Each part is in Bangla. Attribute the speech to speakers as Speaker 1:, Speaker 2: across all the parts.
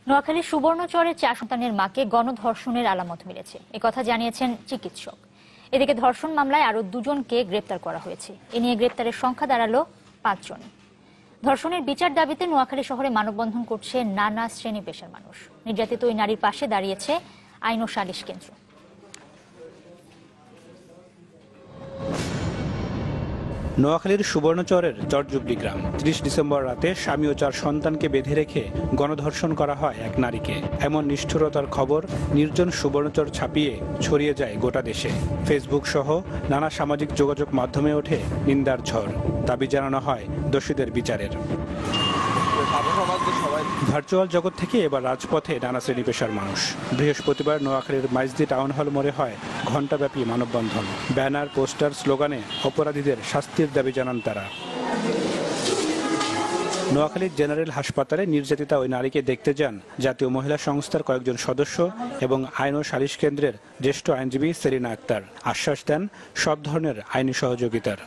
Speaker 1: নোয়াখালীর সুবর্ণচরে 4 সন্তানের মাকে গণধর্ষণের আলামত মিলেছে, একথা জানিয়েছেন চিকিৎসক। এদিকে ধর্ষণ মামলায় আরো 2 জনকে গ্রেপ্তার করা হয়েছে। এ নিয়ে গ্রেপ্তারের সংখ্যা দাঁড়ালো 5 জন। ধর্ষণের বিচার দাবিতে নোয়াখালী শহরে মানববন্ধন করছে নানা শ্রেণী পেশার মানুষ। নির্যাতিত ওই নারীর পাশে দাঁড়িয়েছে আইন ও সালিশ কেন্দ্র।
Speaker 2: নোয়াখালীর সুবর্ণচরের চরজুবলি গ্রাম 30 ডিসেম্বর রাতে স্বামী ও 4 সন্তানকে বেঁধে রেখে গণধর্ষণ করা হয় এক নারীকে। এমন নিষ্ঠুরতার খবর নির্জন সুবর্ণচর ছাপিয়ে ছড়িয়ে যায় গোটা দেশে। ফেসবুক সহ নানা সামাজিক যোগাযোগ মাধ্যমে ওঠে নিন্দার ঝড়। দাবি জানানো হয় দোষীদের বিচারের। ভার্চুয়াল জগৎ থেকে এবার রাজপথে নানা শ্রেণী পেশার মানুষ। বৃহস্পতিবার নোয়াখালীর মাইজদি টাউন হল মোড়ে হয় ঘণ্টাব্যাপী মানববন্ধন। ব্যানার, পোস্টার, স্লোগানে অপরাধীদের শাস্তির দাবি জানান তারা। নোয়াখালীর জেনারেল হাসপাতালে নির্যাতিতা ওই নারীকে দেখতে যান জাতীয় মহিলা সংস্থার কয়েকজন সদস্য এবং আইন ও সালিশ কেন্দ্রের জ্যেষ্ঠ আইনজীবী সেলিনা আক্তার। আশ্বাস দেন সব ধরনের আইনি সহযোগিতার।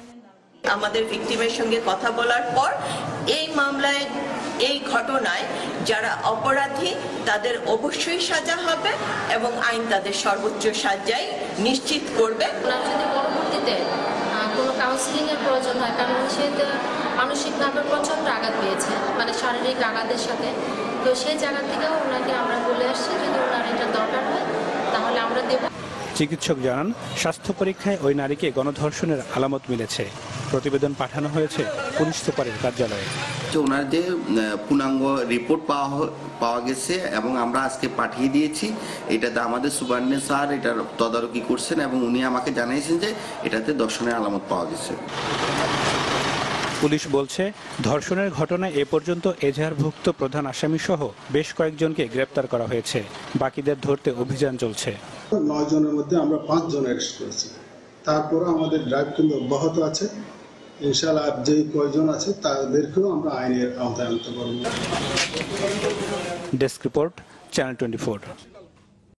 Speaker 3: আমাদের ভিকটিমের সঙ্গে কথা বলার পর এই মামলায়, এই ঘটনায় যারা অপরাধী তাদের অবশ্যই সাজা হবে এবং আইন তাদের সর্বোচ্চ সাজাই নিশ্চিত করবে।
Speaker 4: যদি পরবর্তীতে কোনো কাউন্সিলিং এর প্রয়োজন হয়, কারণ সে মানসিকভাবে প্রচন্ড আঘাত পেয়েছে, মানে শারীরিক আঘাতের সাথে, তো সেই জায়গা থেকেও ওনাকে আমরা বলে আসছি যদি ওনার এটা দরকার হয় তাহলে আমরা দেব।
Speaker 2: চিকিৎসক জানান স্বাস্থ্য পরীক্ষায় ওই নারীকে গণধর্ষণের আলামত মিলেছে। প্রতিবেদন পাঠানো হয়েছে পুলিশ সুপারের কার্যালয়ে।
Speaker 5: ওনার যে পূর্ণাঙ্গ রিপোর্ট পাওয়া গেছে এবং আমরা আজকে পাঠিয়ে দিয়েছি। এটাতে আমাদের সুপারিনটেন্ডেন্ট স্যার এটার তদারকি করছেন এবং উনি আমাকে জানিয়েছেন যে এটাতে ধর্ষণের আলামত পাওয়া গেছে।
Speaker 2: পুলিশ বলছে ধর্ষণের ঘটনায় এ পর্যন্ত এজাহারভুক্ত প্রধান আসামি সহ বেশ কয়েকজনকে গ্রেপ্তার করা হয়েছে। বাকিদের ধরতে অভিযান চলছে।
Speaker 6: 9 জনের মধ্যে আমরা 5 জন অ্যারেস্ট করেছি। তারপরে আমাদের ড্রাইভ কিন্তু অব্যাহত আছে। ইনশাআল্লাহ যে কয়জন আছে তাদেরকেও আমরা আইনের আওতায় আনতে পারব।
Speaker 2: Desk report, channel 24।